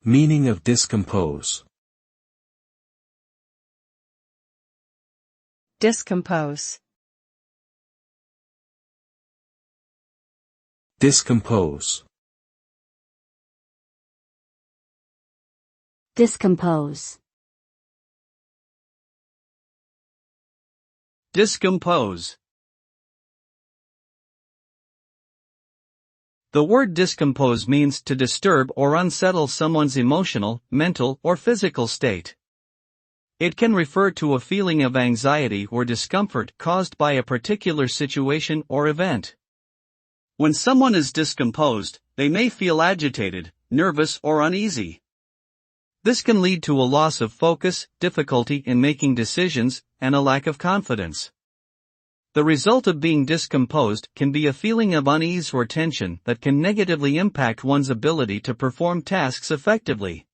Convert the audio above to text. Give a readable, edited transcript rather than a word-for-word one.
Meaning of discompose. Discompose. Discompose. Discompose. Discompose. The word discompose means to disturb or unsettle someone's emotional, mental, or physical state. It can refer to a feeling of anxiety or discomfort caused by a particular situation or event. When someone is discomposed, they may feel agitated, nervous, or uneasy. This can lead to a loss of focus, difficulty in making decisions, and a lack of confidence. The result of being discomposed can be a feeling of unease or tension that can negatively impact one's ability to perform tasks effectively.